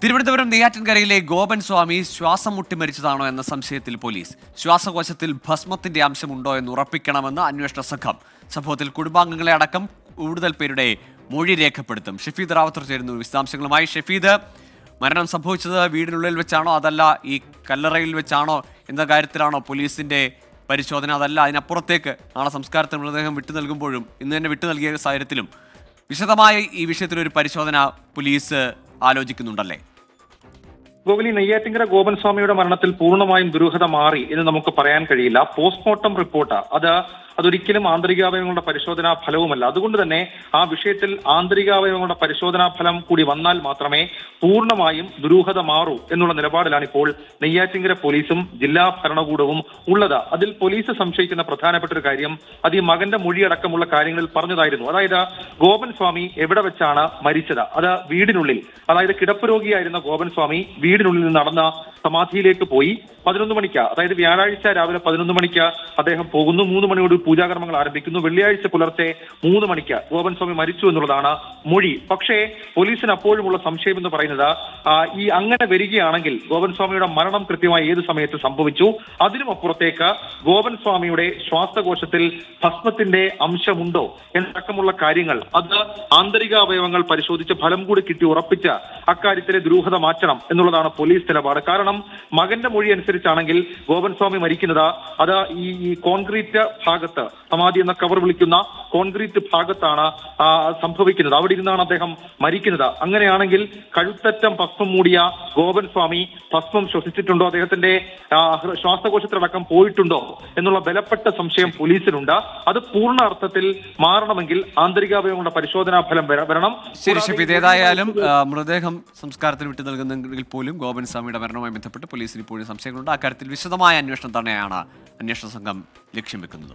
തിരുവനന്തപുരം നെയ്യാറ്റിൻകരയിലെ ഗോപൻ സ്വാമി ശ്വാസം മുട്ടി മരിച്ചതാണോ എന്ന സംശയത്തിൽ പോലീസ്. ശ്വാസകോശത്തിൽ ഭസ്മത്തിന്റെ അംശമുണ്ടോ എന്ന് ഉറപ്പിക്കണമെന്ന് അന്വേഷണ സംഘം. സംഭവത്തിൽ കുടുംബാംഗങ്ങളെ അടക്കം കൂടുതൽ പേരുടെ മൊഴി രേഖപ്പെടുത്തും. ഷഫീദ് റാവത്തർ ചേരുന്നു വിശദാംശങ്ങളുമായി. ഷഫീദ്, മരണം സംഭവിച്ചത് വീടിനുള്ളിൽ വെച്ചാണോ അതല്ല ഈ കല്ലറയിൽ വെച്ചാണോ എന്ന കാര്യത്തിലാണോ പോലീസിന്റെ പരിശോധന? അതല്ല അതിനപ്പുറത്തേക്ക് നാളെ സംസ്കാരത്തിന് മൃതദേഹം വിട്ടു നൽകുമ്പോഴും ഇന്ന് തന്നെ വിട്ടു നൽകിയ സാഹചര്യത്തിലും വിശദമായി ഈ വിഷയത്തിലൊരു പരിശോധന പോലീസ് ആലോചിക്കുന്നുണ്ടല്ലേ? ഗോകുലി, നെയ്യാറ്റിൻകര ഗോപൻ സ്വാമിയുടെ മരണത്തിൽ പൂർണ്ണമായും ദുരൂഹത മാറി എന്ന് നമുക്ക് പറയാൻ കഴിയില്ല. പോസ്റ്റ്മോർട്ടം റിപ്പോർട്ട് അതൊരിക്കലും ആന്തരികാവയവങ്ങളുടെ പരിശോധനാ ഫലവുമല്ല. അതുകൊണ്ട് തന്നെ ആ വിഷയത്തിൽ ആന്തരികാവയവങ്ങളുടെ പരിശോധനാ ഫലം കൂടി വന്നാൽ മാത്രമേ പൂർണ്ണമായും ദുരൂഹത മാറൂ എന്നുള്ള നിലപാടിലാണ് ഇപ്പോൾ നെയ്യാറ്റിൻകര പോലീസും ജില്ലാ ഭരണകൂടവും ഉള്ളത്. അതിൽ പോലീസ് സംശയിക്കുന്ന പ്രധാനപ്പെട്ട ഒരു കാര്യം അത് ഈ മകന്റെ മൊഴിയടക്കമുള്ള കാര്യങ്ങളിൽ പറഞ്ഞതായിരുന്നു. അതായത് ഗോപൻ സ്വാമി എവിടെ വെച്ചാണ് മരിച്ചത്? അത് വീടിനുള്ളിൽ, അതായത് കിടപ്പ് രോഗിയായിരുന്ന ഗോപൻ സ്വാമി വീടിനുള്ളിൽ നിന്ന് നടന്ന സമാധിയിലേക്ക് പോയി 11 മണിക്ക്, അതായത് വ്യാഴാഴ്ച രാവിലെ 11 മണിക്ക് അദ്ദേഹം പോകുന്നു. 3 മണിയോട് പൂജാകർമ്മങ്ങൾ ആരംഭിക്കുന്നു. വെള്ളിയാഴ്ച പുലർച്ചെ 3 മണിക്ക് ഗോപൻ സ്വാമി മരിച്ചു എന്നുള്ളതാണ് മൊഴി. പക്ഷേ പോലീസിന് അപ്പോഴുമുള്ള സംശയം എന്ന് പറയുന്നത് ഈ അങ്ങനെ വരികയാണെങ്കിൽ ഗോപൻ സ്വാമിയുടെ മരണം കൃത്യമായി ഏത് സമയത്ത് സംഭവിച്ചു, അതിനും അപ്പുറത്തേക്ക് ഗോപൻ സ്വാമിയുടെ ശ്വാസകോശത്തിൽ ഭസ്മത്തിന്റെ അംശമുണ്ടോ എന്നടക്കമുള്ള കാര്യങ്ങൾ അത് ആന്തരിക അവയവങ്ങൾ പരിശോധിച്ച് ഫലം കൂടി കിട്ടി ഉറപ്പിച്ച് അക്കാര്യത്തിലെ ദുരൂഹത മാറ്റണം എന്നുള്ളതാണ് പോലീസ് നിലപാട്. കാരണം മകന്റെ മൊഴി അനുസരിച്ചാണെങ്കിൽ ഗോപൻ സ്വാമി മരിക്കുന്നത് അത് ഈ കോൺക്രീറ്റ് ഭാഗത്ത്, സമാധി എന്ന കവർ വിളിക്കുന്ന കോൺക്രീറ്റ് ഭാഗത്താണ് സംഭവിക്കുന്നത്. അവിടെ ഇരുന്നാണ് അദ്ദേഹം മരിക്കുന്നത്. അങ്ങനെയാണെങ്കിൽ കഴുത്തറ്റം ഭസ്മം മൂടിയ ഗോപൻ സ്വാമി ഭസ്മം ശ്വസിച്ചിട്ടുണ്ടോ, അദ്ദേഹത്തിന്റെ ശ്വാസകോശത്തിലടക്കം പോയിട്ടുണ്ടോ എന്നുള്ള ബലപ്പെട്ട സംശയം പോലീസിനുണ്ട്. അത് പൂർണ്ണ അർത്ഥത്തിൽ മാറണമെങ്കിൽ ആന്തരികാവയവങ്ങളുടെ പരിശോധനാ ഫലം വരണം. ശരി ഷഫീദ്, ഏതായാലും മൃതദേഹം സംസ്കാരത്തിന് വിട്ടു നൽകുന്നെങ്കിൽ പോലും ഗോപൻ സ്വാമിയുടെ മരണവുമായി ബന്ധപ്പെട്ട് പോലീസിന് ഇപ്പോഴും സംശയങ്ങളുണ്ട്. അക്കാര്യത്തിൽ വിശദമായ അന്വേഷണം തന്നെയാണ് അന്വേഷണ സംഘം ലക്ഷ്യം വെക്കുന്നത്.